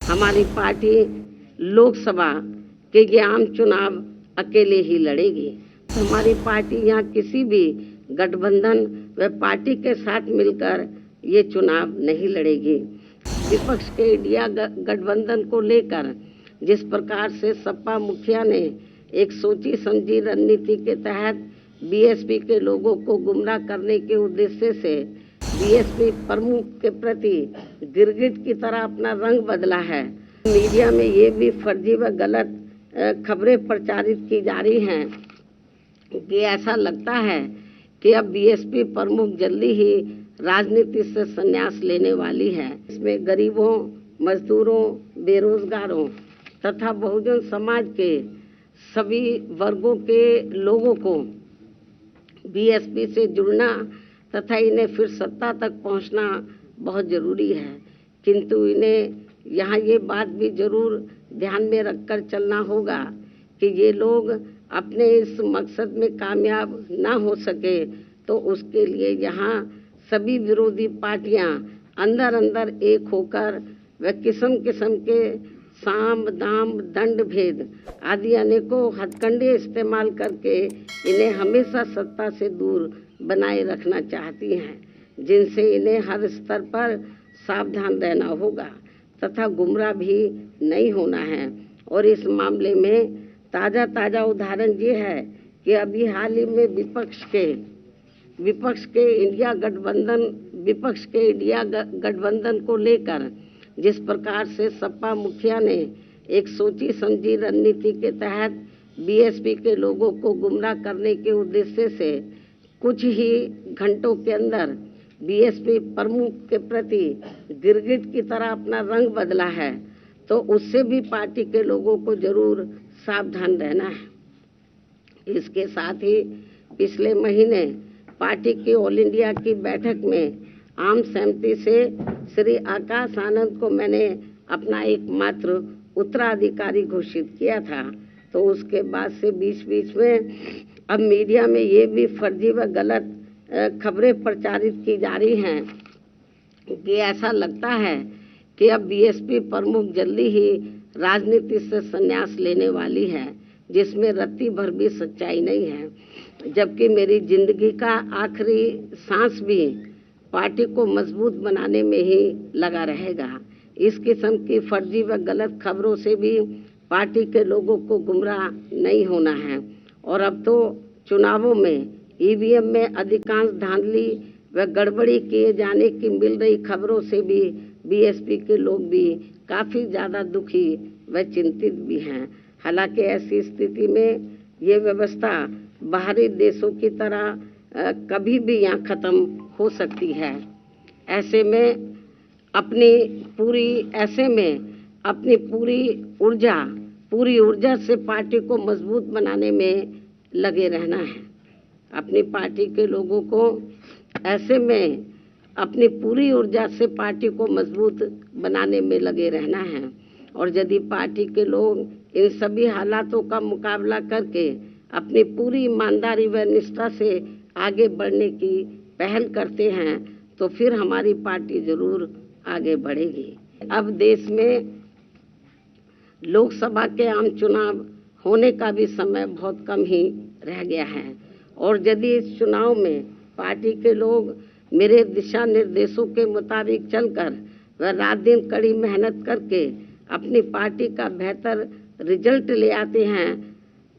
हमारी पार्टी लोकसभा के ये आम चुनाव अकेले ही लड़ेगी। हमारी पार्टी यहाँ किसी भी गठबंधन व पार्टी के साथ मिलकर ये चुनाव नहीं लड़ेगी। विपक्ष के इंडिया गठबंधन को लेकर जिस प्रकार से सपा मुखिया ने एक सोची समझी रणनीति के तहत बीएसपी के लोगों को गुमराह करने के उद्देश्य से बीएसपी प्रमुख के प्रति गिरगिट की तरह अपना रंग बदला है। मीडिया में ये भी फर्जी व गलत खबरें प्रचारित की जा रही हैं कि ऐसा लगता है कि अब बीएसपी प्रमुख जल्दी ही राजनीति से संन्यास लेने वाली है। इसमें गरीबों, मजदूरों, बेरोजगारों तथा बहुजन समाज के सभी वर्गों के लोगों को बीएसपी से जुड़ना तथा इन्हें फिर सत्ता तक पहुंचना बहुत ज़रूरी है। किंतु इन्हें यहाँ ये बात भी ज़रूर ध्यान में रखकर चलना होगा कि ये लोग अपने इस मकसद में कामयाब ना हो सके तो उसके लिए यहाँ सभी विरोधी पार्टियाँ अंदर अंदर एक होकर व किस्म किस्म के साम दाम दंड भेद आदि अनेकों हथकंडे इस्तेमाल करके इन्हें हमेशा सत्ता से दूर बनाए रखना चाहती हैं, जिनसे इन्हें हर स्तर पर सावधान रहना होगा तथा गुमराह भी नहीं होना है। और इस मामले में ताज़ा उदाहरण ये है कि अभी हाल ही में विपक्ष के इंडिया गठबंधन को लेकर जिस प्रकार से सपा मुखिया ने एक सोची समझी रणनीति के तहत बीएसपी के लोगों को गुमराह करने के उद्देश्य से कुछ ही घंटों के अंदर बीएसपी प्रमुख के प्रति गिरगिट की तरह अपना रंग बदला है, तो उससे भी पार्टी के लोगों को जरूर सावधान रहना है। इसके साथ ही पिछले महीने पार्टी की ऑल इंडिया की बैठक में आम सहमति से श्री आकाश आनंद को मैंने अपना एकमात्र उत्तराधिकारी घोषित किया था। तो उसके बाद से बीच में अब मीडिया में ये भी फर्जी व गलत खबरें प्रचारित की जा रही हैं कि ऐसा लगता है कि अब बीएसपी प्रमुख जल्दी ही राजनीति से संन्यास लेने वाली है, जिसमें रत्ती भर भी सच्चाई नहीं है। जबकि मेरी जिंदगी का आखिरी सांस भी पार्टी को मजबूत बनाने में ही लगा रहेगा। इस किस्म की फर्जी व गलत खबरों से भी पार्टी के लोगों को गुमराह नहीं होना है। और अब तो चुनावों में ईवीएम में अधिकांश धांधली व गड़बड़ी किए जाने की मिल रही खबरों से भी बीएसपी के लोग भी काफ़ी ज़्यादा दुखी व चिंतित भी हैं। हालांकि ऐसी स्थिति में ये व्यवस्था बाहरी देशों की तरह कभी भी यहाँ ख़त्म हो सकती है। ऐसे में अपनी पूरी ऊर्जा से पार्टी को मजबूत बनाने में लगे रहना है। अपनी पार्टी के लोगों को ऐसे में अपनी पूरी ऊर्जा से पार्टी को मजबूत बनाने में लगे रहना है। और यदि पार्टी के लोग इन सभी हालातों का मुकाबला करके अपनी पूरी ईमानदारी व निष्ठा से आगे बढ़ने की पहल करते हैं तो फिर हमारी पार्टी जरूर आगे बढ़ेगी। अब देश में लोकसभा के आम चुनाव होने का भी समय बहुत कम ही रह गया है। और यदि इस चुनाव में पार्टी के लोग मेरे दिशा निर्देशों के मुताबिक चलकर व रात दिन कड़ी मेहनत करके अपनी पार्टी का बेहतर रिजल्ट ले आते हैं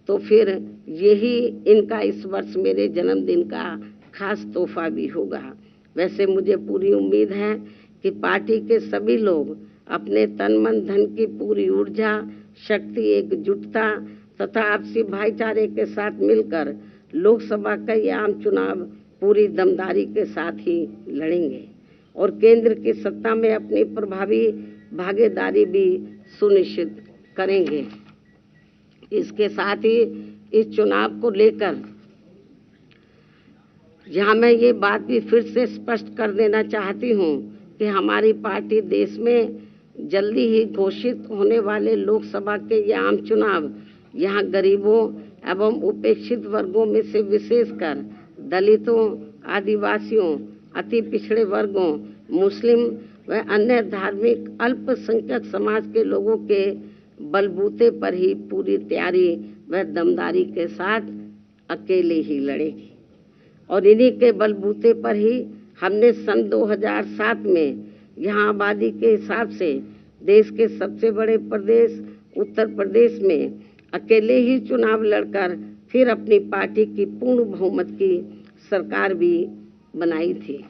तो फिर यही इनका इस वर्ष मेरे जन्मदिन का खास तोहफा भी होगा। वैसे मुझे पूरी उम्मीद है कि पार्टी के सभी लोग अपने तन मन धन की पूरी ऊर्जा, शक्ति, एकजुटता तथा आपसी भाईचारे के साथ मिलकर लोकसभा का ये आम चुनाव पूरी दमदारी के साथ ही लड़ेंगे और केंद्र की सत्ता में अपनी प्रभावी भागीदारी भी सुनिश्चित करेंगे। इसके साथ ही इस चुनाव को लेकर यहाँ मैं ये बात भी फिर से स्पष्ट कर देना चाहती हूँ कि हमारी पार्टी देश में जल्दी ही घोषित होने वाले लोकसभा के ये आम चुनाव यहाँ गरीबों एवं उपेक्षित वर्गों में से विशेषकर दलितों, आदिवासियों, अति पिछड़े वर्गों, मुस्लिम व अन्य धार्मिक अल्पसंख्यक समाज के लोगों के बलबूते पर ही पूरी तैयारी व दमदारी के साथ अकेले ही लड़ेगी। और इन्हीं के बलबूते पर ही हमने सन 2007 में यहाँ आबादी के हिसाब से देश के सबसे बड़े प्रदेश उत्तर प्रदेश में अकेले ही चुनाव लड़कर फिर अपनी पार्टी की पूर्ण बहुमत की सरकार भी बनाई थी।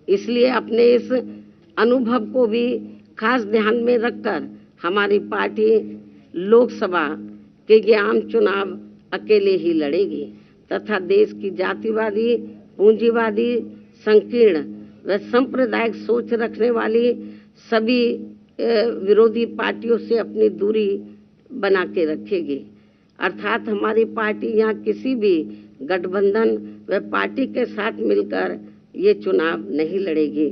इसलिए अपने इस अनुभव को भी खास ध्यान में रखकर हमारी पार्टी लोकसभा के ये आम चुनाव अकेले ही लड़ेगी तथा देश की जातिवादी, पूंजीवादी, संकीर्ण व सांप्रदायिक सोच रखने वाली सभी विरोधी पार्टियों से अपनी दूरी बना के रखेगी। अर्थात हमारी पार्टी यहाँ किसी भी गठबंधन व पार्टी के साथ मिलकर ये चुनाव नहीं लड़ेगी।